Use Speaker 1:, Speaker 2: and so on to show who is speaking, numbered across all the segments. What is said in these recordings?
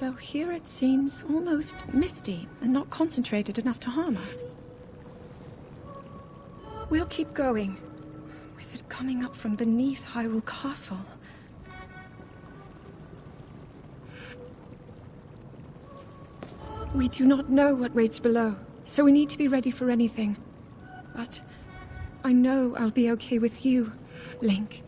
Speaker 1: though here it seems almost misty and not concentrated enough to harm us. We'll keep going, with it coming up from beneath Hyrule Castle. We do not know what waits below, so we need to be ready for anything. But I know I'll be okay with you, Link.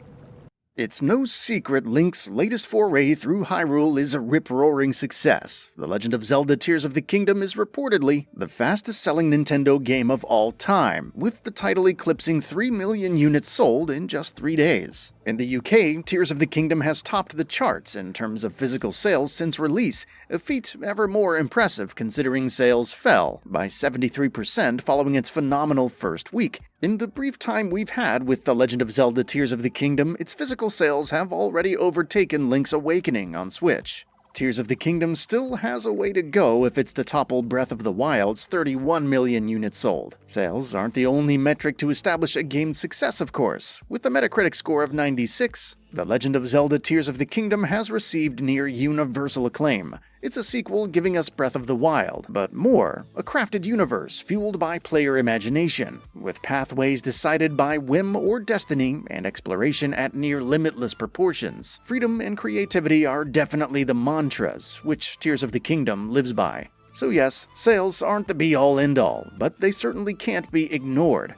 Speaker 2: It's no secret Link's latest foray through Hyrule is a rip-roaring success. The Legend of Zelda Tears of the Kingdom is reportedly the fastest-selling Nintendo game of all time, with the title eclipsing 3 million units sold in just 3 days. In the UK, Tears of the Kingdom has topped the charts in terms of physical sales since release, a feat ever more impressive considering sales fell by 73% following its phenomenal first week. In the brief time we've had with The Legend of Zelda Tears of the Kingdom, its physical sales have already overtaken Link's Awakening on Switch. Tears of the Kingdom still has a way to go if it's to topple Breath of the Wild's 31 million units sold. Sales aren't the only metric to establish a game's success, of course. With a Metacritic score of 96, The Legend of Zelda Tears of the Kingdom has received near universal acclaim. It's a sequel giving us Breath of the Wild, but more, a crafted universe fueled by player imagination, with pathways decided by whim or destiny and exploration at near limitless proportions. Freedom and creativity are definitely the mantras which Tears of the Kingdom lives by. So yes, sales aren't the be-all end-all, but they certainly can't be ignored.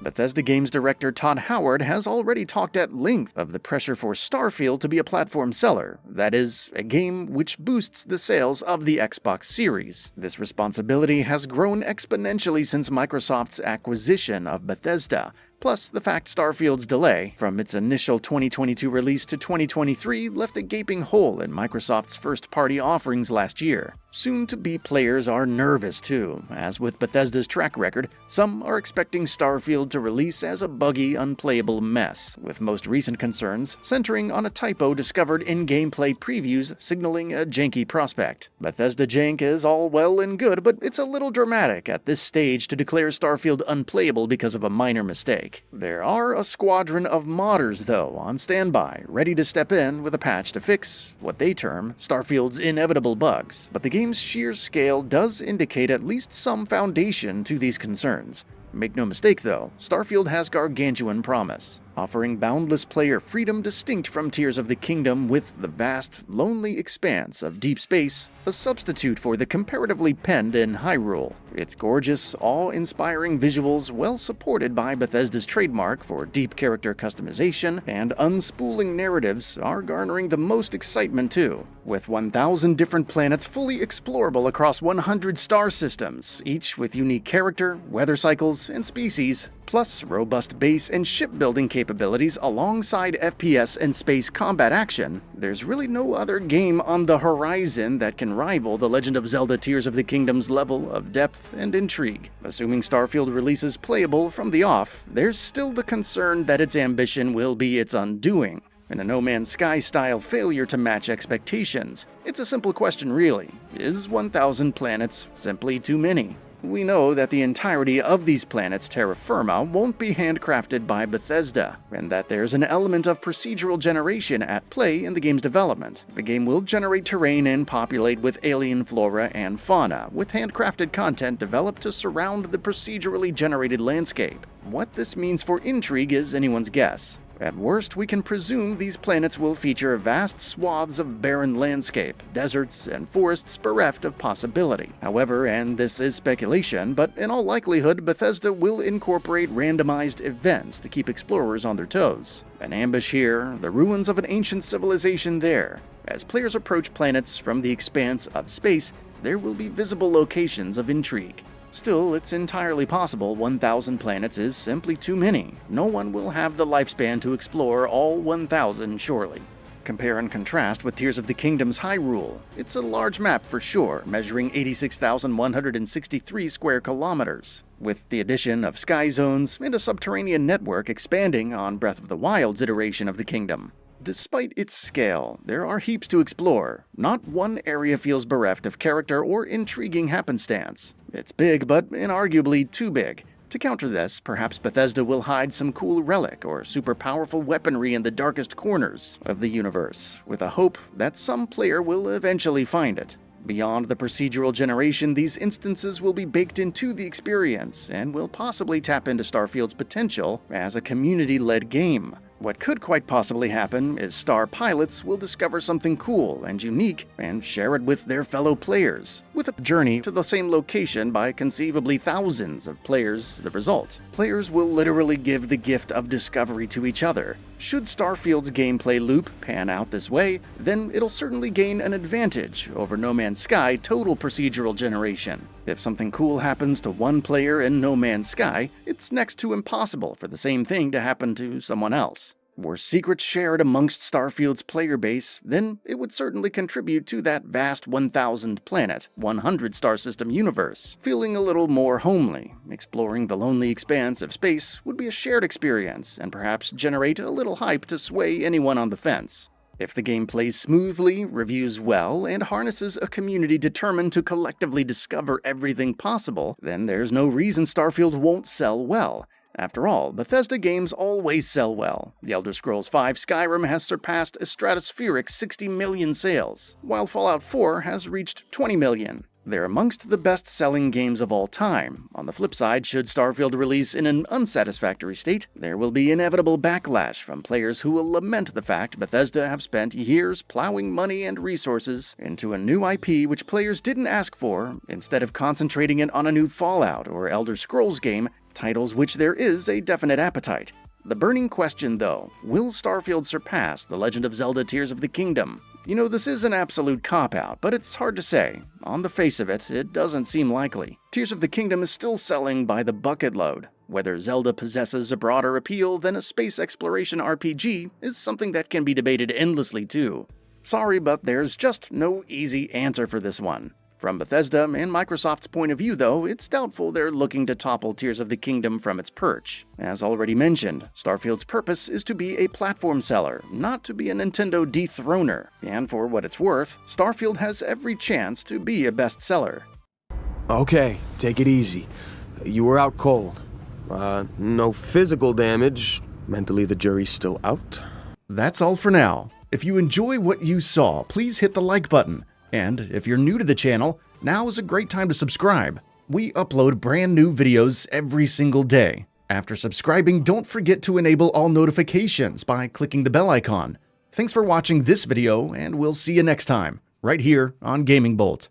Speaker 2: Bethesda Games director Todd Howard has already talked at length of the pressure for Starfield to be a platform seller, that is, a game which boosts the sales of the Xbox Series. This responsibility has grown exponentially since Microsoft's acquisition of Bethesda, plus the fact Starfield's delay from its initial 2022 release to 2023 left a gaping hole in Microsoft's first-party offerings last year. Soon-to-be players are nervous too, as with Bethesda's track record, some are expecting Starfield to release as a buggy, unplayable mess, with most recent concerns centering on a typo discovered in gameplay previews signaling a janky prospect. Bethesda jank is all well and good, but it's a little dramatic at this stage to declare Starfield unplayable because of a minor mistake. There are a squadron of modders, though, on standby, ready to step in with a patch to fix what they term Starfield's inevitable bugs, but the game's sheer scale does indicate at least some foundation to these concerns. Make no mistake, though, Starfield has gargantuan promise, offering boundless player freedom distinct from Tears of the Kingdom with the vast, lonely expanse of deep space, a substitute for the comparatively penned in Hyrule. Its gorgeous, awe-inspiring visuals, well supported by Bethesda's trademark for deep character customization and unspooling narratives, are garnering the most excitement too. With 1,000 different planets fully explorable across 100 star systems, each with unique character, weather cycles, and species, plus robust base and shipbuilding capabilities alongside FPS and space combat action, there's really no other game on the horizon that can rival The Legend of Zelda Tears of the Kingdom's level of depth and intrigue. Assuming Starfield releases playable from the off, there's still the concern that its ambition will be its undoing. In a No Man's Sky-style failure to match expectations, it's a simple question really. Is 1,000 planets simply too many? We know that the entirety of these planets' terra firma won't be handcrafted by Bethesda, and that there's an element of procedural generation at play in the game's development. The game will generate terrain and populate with alien flora and fauna, with handcrafted content developed to surround the procedurally generated landscape. What this means for intrigue is anyone's guess. At worst, we can presume these planets will feature vast swaths of barren landscape, deserts, and forests bereft of possibility. However, and this is speculation, but in all likelihood, Bethesda will incorporate randomized events to keep explorers on their toes. An ambush here, the ruins of an ancient civilization there. As players approach planets from the expanse of space, there will be visible locations of intrigue. Still, it's entirely possible 1,000 planets is simply too many. No one will have the lifespan to explore all 1,000, surely. Compare and contrast with Tears of the Kingdom's Hyrule. It's a large map for sure, measuring 86,163 square kilometers, with the addition of sky zones and a subterranean network expanding on Breath of the Wild's iteration of the kingdom. Despite its scale, there are heaps to explore. Not one area feels bereft of character or intriguing happenstance. It's big, but inarguably too big. To counter this, perhaps Bethesda will hide some cool relic or super powerful weaponry in the darkest corners of the universe, with a hope that some player will eventually find it. Beyond the procedural generation, these instances will be baked into the experience and will possibly tap into Starfield's potential as a community-led game. What could quite possibly happen is star pilots will discover something cool and unique and share it with their fellow players, with a journey to the same location by conceivably thousands of players the result. Players will literally give the gift of discovery to each other. Should Starfield's gameplay loop pan out this way, then it'll certainly gain an advantage over No Man's Sky total procedural generation. If something cool happens to one player in No Man's Sky, it's next to impossible for the same thing to happen to someone else. Were secrets shared amongst Starfield's player base, then it would certainly contribute to that vast 1,000 planet, 100 star system universe, feeling a little more homely. Exploring the lonely expanse of space would be a shared experience and perhaps generate a little hype to sway anyone on the fence. If the game plays smoothly, reviews well, and harnesses a community determined to collectively discover everything possible, then there's no reason Starfield won't sell well. After all, Bethesda games always sell well. The Elder Scrolls V Skyrim has surpassed a stratospheric 60 million sales, while Fallout 4 has reached 20 million. They're amongst the best-selling games of all time. On the flip side, should Starfield release in an unsatisfactory state, there will be inevitable backlash from players who will lament the fact Bethesda have spent years plowing money and resources into a new IP which players didn't ask for, instead of concentrating it on a new Fallout or Elder Scrolls game, titles which there is a definite appetite. The burning question, though, will Starfield surpass The Legend of Zelda Tears of the Kingdom? You know, this is an absolute cop-out, but it's hard to say. On the face of it, it doesn't seem likely. Tears of the Kingdom is still selling by the bucket load. Whether Zelda possesses a broader appeal than a space exploration RPG is something that can be debated endlessly too. Sorry, but there's just no easy answer for this one. From Bethesda and Microsoft's point of view, though, it's doubtful they're looking to topple Tears of the Kingdom from its perch. As already mentioned, Starfield's purpose is to be a platform seller, not to be a Nintendo dethroner. And for what it's worth, Starfield has every chance to be a bestseller.
Speaker 3: Okay, take it easy. You were out cold. No physical damage. Mentally, the jury's still out.
Speaker 2: That's all for now. If you enjoy what you saw, please hit the like button. And if you're new to the channel, now is a great time to subscribe. We upload brand new videos every single day. After subscribing, don't forget to enable all notifications by clicking the bell icon. Thanks for watching this video, and we'll see you next time, right here on Gaming Bolt.